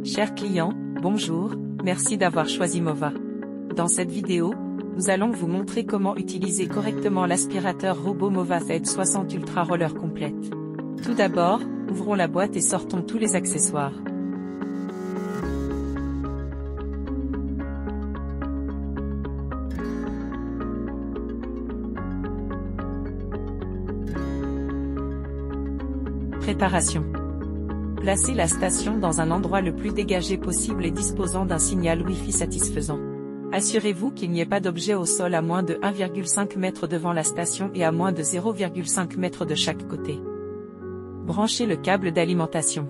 Chers clients, bonjour, merci d'avoir choisi Mova. Dans cette vidéo, nous allons vous montrer comment utiliser correctement l'aspirateur robot Mova Z60 Ultra Roller complète. Tout d'abord, ouvrons la boîte et sortons tous les accessoires. Préparation. Placez la station dans un endroit le plus dégagé possible et disposant d'un signal Wi-Fi satisfaisant. Assurez-vous qu'il n'y ait pas d'objet au sol à moins de 1,5 m devant la station et à moins de 0,5 m de chaque côté. Branchez le câble d'alimentation.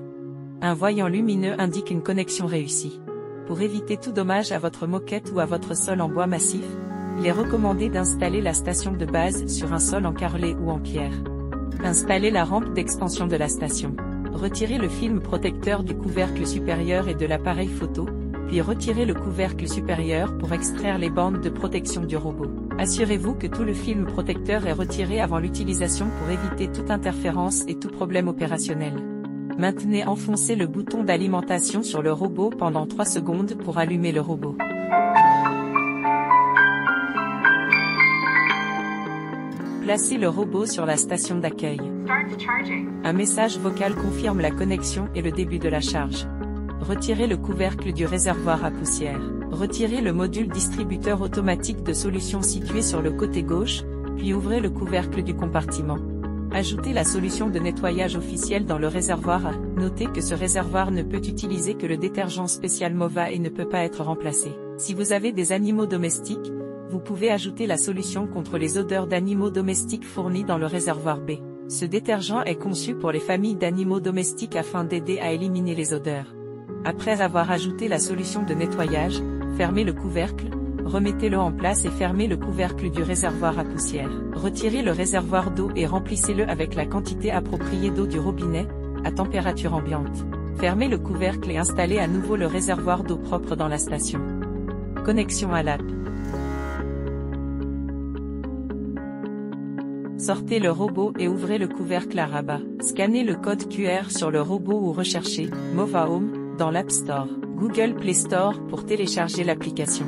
Un voyant lumineux indique une connexion réussie. Pour éviter tout dommage à votre moquette ou à votre sol en bois massif, il est recommandé d'installer la station de base sur un sol en carrelé ou en pierre. Installez la rampe d'expansion de la station. Retirez le film protecteur du couvercle supérieur et de l'appareil photo, puis retirez le couvercle supérieur pour extraire les bandes de protection du robot. Assurez-vous que tout le film protecteur est retiré avant l'utilisation pour éviter toute interférence et tout problème opérationnel. Maintenez enfoncé le bouton d'alimentation sur le robot pendant 3 secondes pour allumer le robot. Placez le robot sur la station d'accueil. Un message vocal confirme la connexion et le début de la charge. Retirez le couvercle du réservoir à poussière. Retirez le module distributeur automatique de solution situé sur le côté gauche, puis ouvrez le couvercle du compartiment. Ajoutez la solution de nettoyage officielle dans le réservoir. Notez que ce réservoir ne peut utiliser que le détergent spécial Mova et ne peut pas être remplacé. Si vous avez des animaux domestiques, vous pouvez ajouter la solution contre les odeurs d'animaux domestiques fournie dans le réservoir B. Ce détergent est conçu pour les familles d'animaux domestiques afin d'aider à éliminer les odeurs. Après avoir ajouté la solution de nettoyage, fermez le couvercle, remettez-le en place et fermez le couvercle du réservoir à poussière. Retirez le réservoir d'eau et remplissez-le avec la quantité appropriée d'eau du robinet, à température ambiante. Fermez le couvercle et installez à nouveau le réservoir d'eau propre dans la station. Connexion à l'app. Sortez le robot et ouvrez le couvercle à rabat. Scannez le code QR sur le robot ou recherchez Mova Home dans l'App Store, Google Play Store pour télécharger l'application.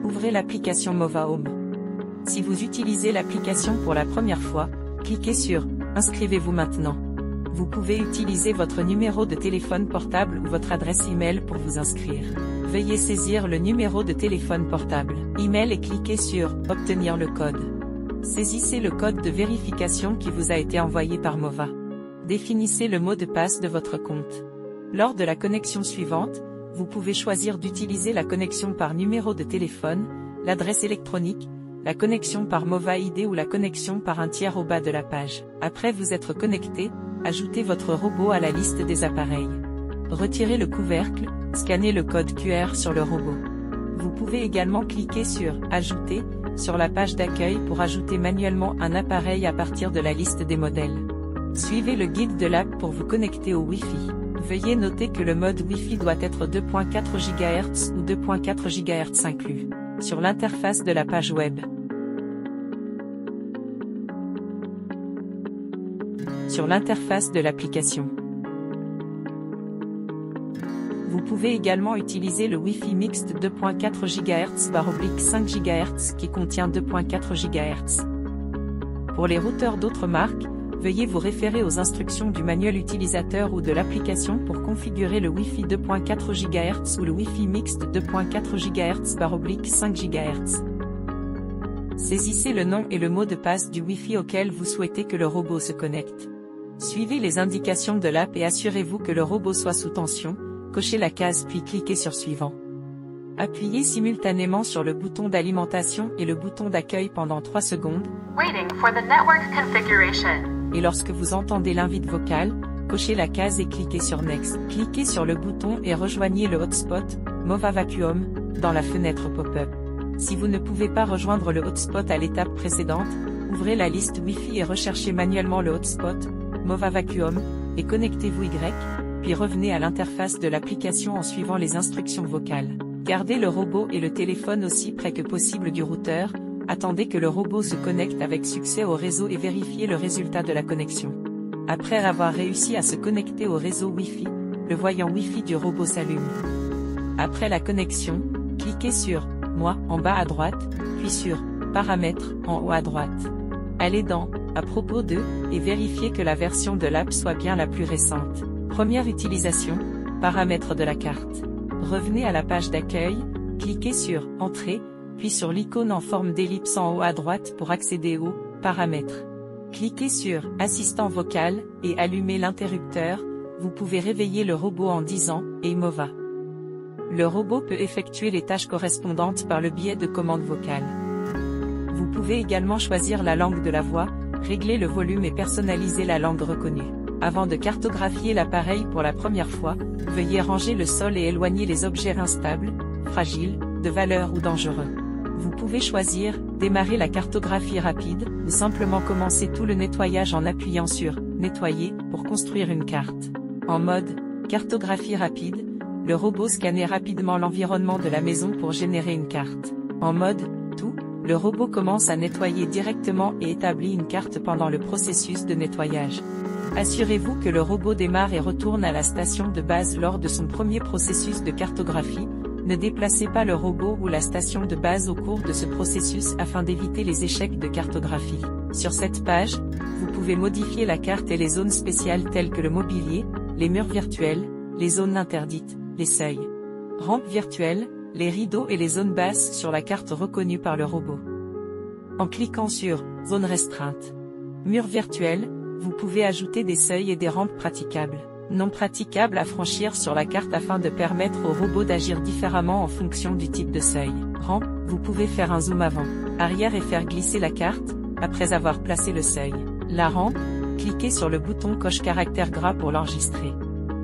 Ouvrez l'application Mova Home. Si vous utilisez l'application pour la première fois, cliquez sur Inscrivez-vous maintenant. Vous pouvez utiliser votre numéro de téléphone portable ou votre adresse email pour vous inscrire. Veuillez saisir le numéro de téléphone portable, email et cliquez sur Obtenir le code. Saisissez le code de vérification qui vous a été envoyé par Mova. Définissez le mot de passe de votre compte. Lors de la connexion suivante, vous pouvez choisir d'utiliser la connexion par numéro de téléphone, l'adresse électronique, la connexion par Mova ID ou la connexion par un tiers au bas de la page. Après vous être connecté, ajoutez votre robot à la liste des appareils. Retirez le couvercle, scannez le code QR sur le robot. Vous pouvez également cliquer sur « Ajouter » sur la page d'accueil pour ajouter manuellement un appareil à partir de la liste des modèles. Suivez le guide de l'app pour vous connecter au Wi-Fi. Veuillez noter que le mode Wi-Fi doit être 2.4 GHz ou 2.4 GHz inclus. Sur l'interface de la page web. Sur l'interface de l'application. Vous pouvez également utiliser le Wi-Fi mixte 2.4 GHz/5 GHz qui contient 2.4 GHz. Pour les routeurs d'autres marques, veuillez vous référer aux instructions du manuel utilisateur ou de l'application pour configurer le Wi-Fi 2.4 GHz ou le Wi-Fi mixte 2.4 GHz/5 GHz. Saisissez le nom et le mot de passe du Wi-Fi auquel vous souhaitez que le robot se connecte. Suivez les indications de l'app et assurez-vous que le robot soit sous tension. Cochez la case puis cliquez sur Suivant. Appuyez simultanément sur le bouton d'alimentation et le bouton d'accueil pendant 3 secondes. Et lorsque vous entendez l'invite vocal, cochez la case et cliquez sur Next. Cliquez sur le bouton et rejoignez le hotspot, Mova Vacuum, dans la fenêtre pop-up. Si vous ne pouvez pas rejoindre le hotspot à l'étape précédente, ouvrez la liste Wi-Fi et recherchez manuellement le hotspot, Mova Vacuum, et connectez-vous puis revenez à l'interface de l'application en suivant les instructions vocales. Gardez le robot et le téléphone aussi près que possible du routeur, attendez que le robot se connecte avec succès au réseau et vérifiez le résultat de la connexion. Après avoir réussi à se connecter au réseau Wi-Fi, le voyant Wi-Fi du robot s'allume. Après la connexion, cliquez sur « Moi » en bas à droite, puis sur « Paramètres » en haut à droite. Allez dans « À propos de » et vérifiez que la version de l'app soit bien la plus récente. Première utilisation, paramètres de la carte. Revenez à la page d'accueil, cliquez sur « Entrée », puis sur l'icône en forme d'ellipse en haut à droite pour accéder aux « Paramètres ». Cliquez sur « Assistant vocal » et allumez l'interrupteur, vous pouvez réveiller le robot en disant « Hey Mova ». Le robot peut effectuer les tâches correspondantes par le biais de commandes vocales. Vous pouvez également choisir la langue de la voix, régler le volume et personnaliser la langue reconnue. Avant de cartographier l'appareil pour la première fois, veuillez ranger le sol et éloigner les objets instables, fragiles, de valeur ou dangereux. Vous pouvez choisir « Démarrer la cartographie rapide » ou simplement commencer tout le nettoyage en appuyant sur « Nettoyer » pour construire une carte. En mode « Cartographie rapide », le robot scannait rapidement l'environnement de la maison pour générer une carte. En mode « Tout », le robot commence à nettoyer directement et établit une carte pendant le processus de nettoyage. Assurez-vous que le robot démarre et retourne à la station de base lors de son premier processus de cartographie. Ne déplacez pas le robot ou la station de base au cours de ce processus afin d'éviter les échecs de cartographie. Sur cette page, vous pouvez modifier la carte et les zones spéciales telles que le mobilier, les murs virtuels, les zones interdites, les seuils, rampes virtuelles, les rideaux et les zones basses sur la carte reconnue par le robot. En cliquant sur « Zone restreinte », mur virtuel, vous pouvez ajouter des seuils et des rampes praticables, non praticables à franchir sur la carte afin de permettre au robot d'agir différemment en fonction du type de seuil. Rampe, vous pouvez faire un zoom avant, arrière et faire glisser la carte, après avoir placé le seuil. La rampe, cliquez sur le bouton coche caractère gras pour l'enregistrer.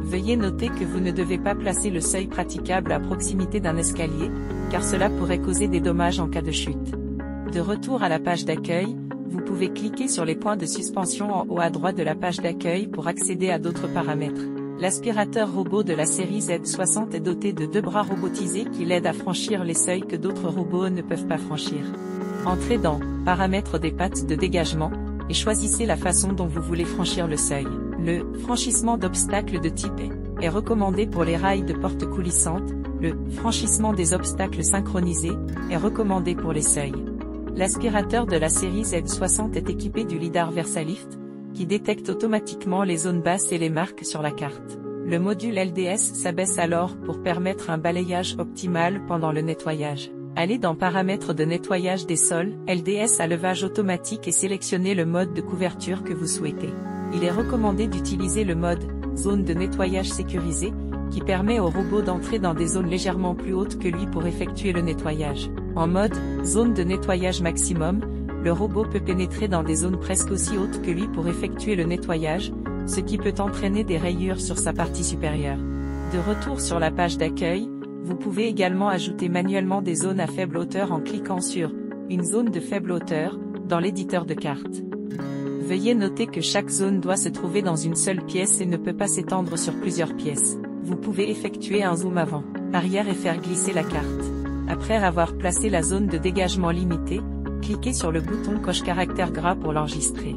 Veuillez noter que vous ne devez pas placer le seuil praticable à proximité d'un escalier, car cela pourrait causer des dommages en cas de chute. De retour à la page d'accueil, vous pouvez cliquer sur les points de suspension en haut à droite de la page d'accueil pour accéder à d'autres paramètres. L'aspirateur robot de la série Z60 est doté de 2 bras robotisés qui l'aident à franchir les seuils que d'autres robots ne peuvent pas franchir. Entrez dans « Paramètres des pattes de dégagement » et choisissez la façon dont vous voulez franchir le seuil. Le « Franchissement d'obstacles de type est recommandé pour les rails de porte coulissantes, le « Franchissement des obstacles synchronisés est recommandé pour les seuils. L'aspirateur de la série Z60 est équipé du lidar VersaLift, qui détecte automatiquement les zones basses et les marques sur la carte. Le module LDS s'abaisse alors pour permettre un balayage optimal pendant le nettoyage. Allez dans Paramètres de nettoyage des sols, LDS à levage automatique et sélectionnez le mode de couverture que vous souhaitez. Il est recommandé d'utiliser le mode Zone de nettoyage sécurisé, qui permet au robot d'entrer dans des zones légèrement plus hautes que lui pour effectuer le nettoyage. En mode Zone de nettoyage maximum, le robot peut pénétrer dans des zones presque aussi hautes que lui pour effectuer le nettoyage, ce qui peut entraîner des rayures sur sa partie supérieure. De retour sur la page d'accueil, vous pouvez également ajouter manuellement des zones à faible hauteur en cliquant sur « Une zone de faible hauteur » dans l'éditeur de carte. Veuillez noter que chaque zone doit se trouver dans une seule pièce et ne peut pas s'étendre sur plusieurs pièces. Vous pouvez effectuer un zoom avant, arrière et faire glisser la carte. Après avoir placé la zone de dégagement limitée, cliquez sur le bouton coche caractère gras pour l'enregistrer.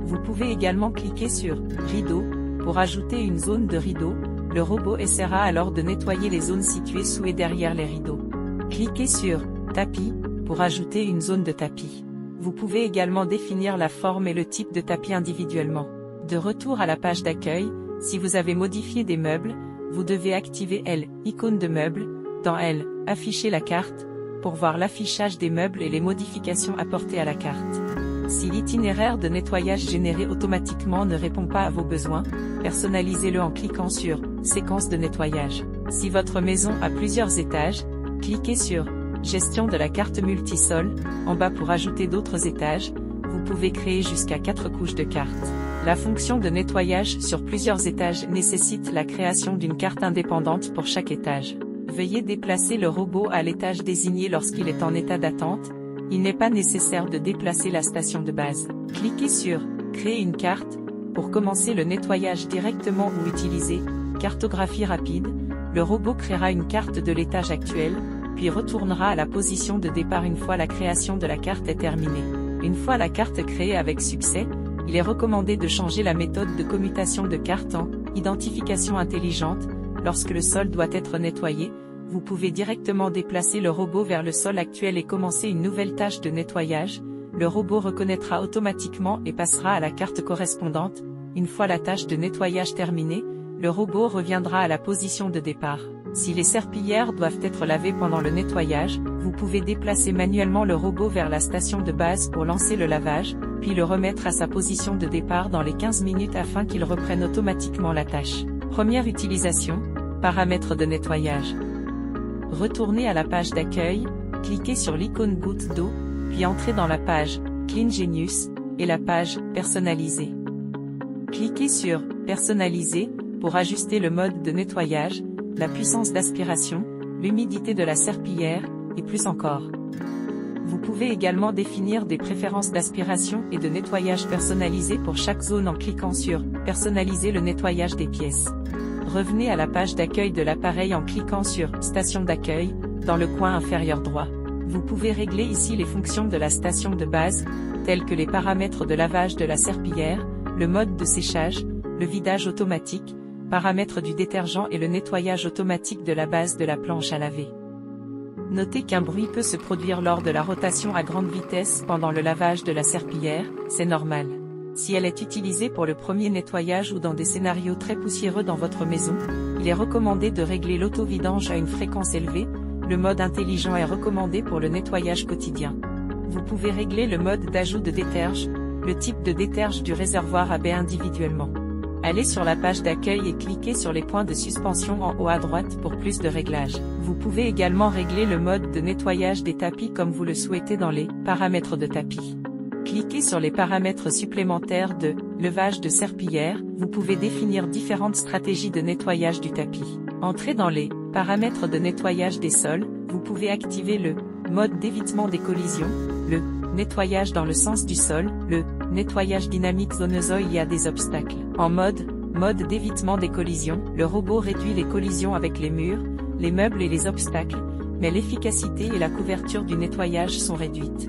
Vous pouvez également cliquer sur « Rideau » pour ajouter une zone de rideau. Le robot essaiera alors de nettoyer les zones situées sous et derrière les rideaux. Cliquez sur « Tapis » pour ajouter une zone de tapis. Vous pouvez également définir la forme et le type de tapis individuellement. De retour à la page d'accueil, si vous avez modifié des meubles, vous devez activer L, icône de meuble, dans L, afficher la carte, pour voir l'affichage des meubles et les modifications apportées à la carte. Si l'itinéraire de nettoyage généré automatiquement ne répond pas à vos besoins, personnalisez-le en cliquant sur « Séquence de nettoyage ». Si votre maison a plusieurs étages, cliquez sur « Gestion de la carte multisol » en bas pour ajouter d'autres étages. Vous pouvez créer jusqu'à 4 couches de cartes. La fonction de nettoyage sur plusieurs étages nécessite la création d'une carte indépendante pour chaque étage. Veuillez déplacer le robot à l'étage désigné lorsqu'il est en état d'attente. Il n'est pas nécessaire de déplacer la station de base. Cliquez sur « Créer une carte » pour commencer le nettoyage directement ou utiliser « Cartographie rapide ». Le robot créera une carte de l'étage actuel, puis retournera à la position de départ une fois la création de la carte est terminée. Une fois la carte créée avec succès, il est recommandé de changer la méthode de commutation de carte en « identification intelligente ». Lorsque le sol doit être nettoyé, vous pouvez directement déplacer le robot vers le sol actuel et commencer une nouvelle tâche de nettoyage. Le robot reconnaîtra automatiquement et passera à la carte correspondante. Une fois la tâche de nettoyage terminée, le robot reviendra à la position de départ. Si les serpillières doivent être lavées pendant le nettoyage, vous pouvez déplacer manuellement le robot vers la station de base pour lancer le lavage, puis le remettre à sa position de départ dans les 15 minutes afin qu'il reprenne automatiquement la tâche. Première utilisation, paramètres de nettoyage. Retournez à la page d'accueil, cliquez sur l'icône goutte d'eau, puis entrez dans la page Clean Genius et la page Personnaliser. Cliquez sur Personnaliser pour ajuster le mode de nettoyage, la puissance d'aspiration, l'humidité de la serpillière, et plus encore. Vous pouvez également définir des préférences d'aspiration et de nettoyage personnalisées pour chaque zone en cliquant sur « Personnaliser le nettoyage des pièces ». Revenez à la page d'accueil de l'appareil en cliquant sur « Station d'accueil » dans le coin inférieur droit. Vous pouvez régler ici les fonctions de la station de base, telles que les paramètres de lavage de la serpillière, le mode de séchage, le vidage automatique, paramètres du détergent et le nettoyage automatique de la base de la planche à laver. Notez qu'un bruit peut se produire lors de la rotation à grande vitesse pendant le lavage de la serpillière, c'est normal. Si elle est utilisée pour le premier nettoyage ou dans des scénarios très poussiéreux dans votre maison, il est recommandé de régler l'auto-vidange à une fréquence élevée. Le mode intelligent est recommandé pour le nettoyage quotidien. Vous pouvez régler le mode d'ajout de déterge, le type de déterge du réservoir à baies individuellement. Allez sur la page d'accueil et cliquez sur les points de suspension en haut à droite pour plus de réglages. Vous pouvez également régler le mode de nettoyage des tapis comme vous le souhaitez dans les paramètres de tapis. Cliquez sur les paramètres supplémentaires de levage de serpillière. Vous pouvez définir différentes stratégies de nettoyage du tapis. Entrez dans les paramètres de nettoyage des sols. Vous pouvez activer le mode d'évitement des collisions, le nettoyage dans le sens du sol, le nettoyage dynamique zoneusol, il y a des obstacles. En mode d'évitement des collisions, le robot réduit les collisions avec les murs, les meubles et les obstacles, mais l'efficacité et la couverture du nettoyage sont réduites.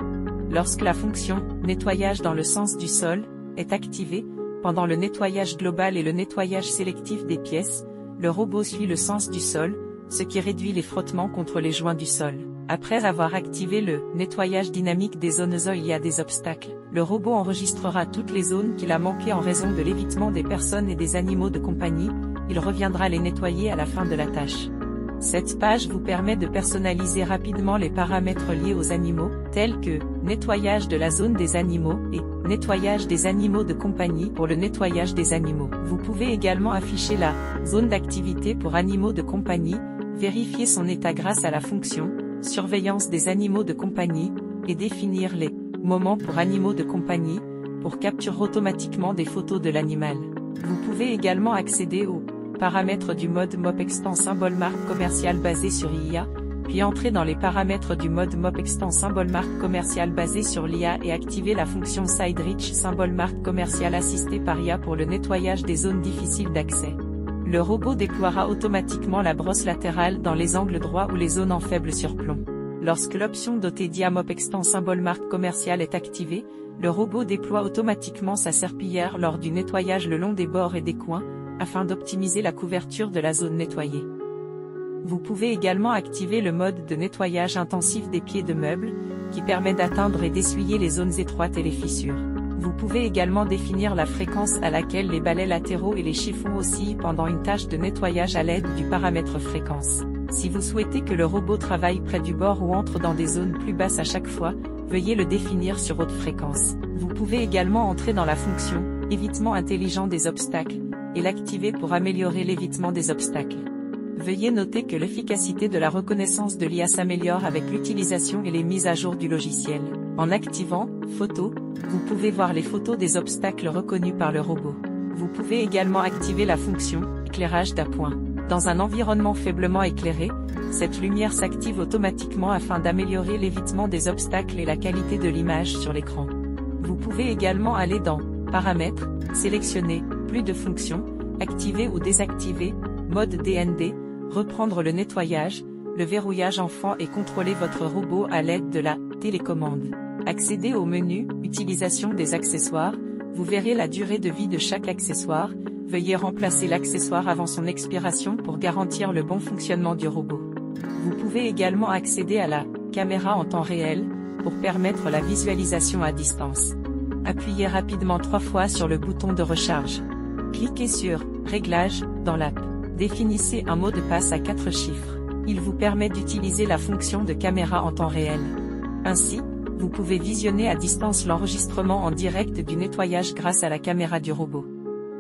Lorsque la fonction « nettoyage dans le sens du sol » est activée, pendant le nettoyage global et le nettoyage sélectif des pièces, le robot suit le sens du sol, ce qui réduit les frottements contre les joints du sol. Après avoir activé le nettoyage dynamique des zones où il y a des obstacles, le robot enregistrera toutes les zones qu'il a manquées en raison de l'évitement des personnes et des animaux de compagnie. Il reviendra les nettoyer à la fin de la tâche. Cette page vous permet de personnaliser rapidement les paramètres liés aux animaux, tels que nettoyage de la zone des animaux et nettoyage des animaux de compagnie pour le nettoyage des animaux. Vous pouvez également afficher la zone d'activité pour animaux de compagnie, vérifier son état grâce à la fonction surveillance des animaux de compagnie et définir les moments pour animaux de compagnie pour capture automatiquement des photos de l'animal. Vous pouvez également accéder aux paramètres du mode MOP Extend symbole marque commerciale basé sur IA, puis entrer dans les paramètres du mode MOP Extend symbole marque commerciale basé sur l'IA et activer la fonction Side Reach symbole marque commerciale assistée par IA pour le nettoyage des zones difficiles d'accès. Le robot déploiera automatiquement la brosse latérale dans les angles droits ou les zones en faible surplomb. Lorsque l'option dotée d'IA MOP Extend symbole marque commerciale est activée, le robot déploie automatiquement sa serpillière lors du nettoyage le long des bords et des coins, afin d'optimiser la couverture de la zone nettoyée. Vous pouvez également activer le mode de nettoyage intensif des pieds de meubles, qui permet d'atteindre et d'essuyer les zones étroites et les fissures. Vous pouvez également définir la fréquence à laquelle les balais latéraux et les chiffons oscillent pendant une tâche de nettoyage à l'aide du paramètre fréquence. Si vous souhaitez que le robot travaille près du bord ou entre dans des zones plus basses à chaque fois, veuillez le définir sur haute fréquence. Vous pouvez également entrer dans la fonction « Évitement intelligent des obstacles » et l'activer pour améliorer l'évitement des obstacles. Veuillez noter que l'efficacité de la reconnaissance de l'IA s'améliore avec l'utilisation et les mises à jour du logiciel. En activant « Photos », vous pouvez voir les photos des obstacles reconnus par le robot. Vous pouvez également activer la fonction « Éclairage d'appoint ». Dans un environnement faiblement éclairé, cette lumière s'active automatiquement afin d'améliorer l'évitement des obstacles et la qualité de l'image sur l'écran. Vous pouvez également aller dans « Paramètres », sélectionner « Plus de fonctions », activer ou désactiver « Mode DND », reprendre le nettoyage, le verrouillage enfant et contrôler votre robot à l'aide de la télécommande. Accéder au menu « Utilisation des accessoires ». Vous verrez la durée de vie de chaque accessoire. Veuillez remplacer l'accessoire avant son expiration pour garantir le bon fonctionnement du robot. Vous pouvez également accéder à la caméra en temps réel pour permettre la visualisation à distance. Appuyez rapidement 3 fois sur le bouton de recharge. Cliquez sur Réglages dans l'app. Définissez un mot de passe à 4 chiffres. Il vous permet d'utiliser la fonction de caméra en temps réel. Ainsi, vous pouvez visionner à distance l'enregistrement en direct du nettoyage grâce à la caméra du robot.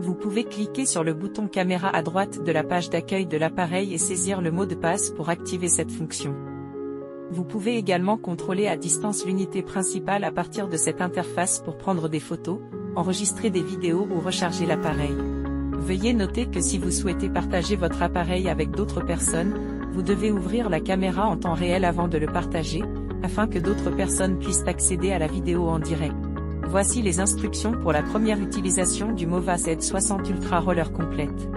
Vous pouvez cliquer sur le bouton caméra à droite de la page d'accueil de l'appareil et saisir le mot de passe pour activer cette fonction. Vous pouvez également contrôler à distance l'unité principale à partir de cette interface pour prendre des photos, enregistrer des vidéos ou recharger l'appareil. Veuillez noter que si vous souhaitez partager votre appareil avec d'autres personnes, vous devez ouvrir la caméra en temps réel avant de le partager, afin que d'autres personnes puissent accéder à la vidéo en direct. Voici les instructions pour la première utilisation du Mova Z60 Ultra Roller complète.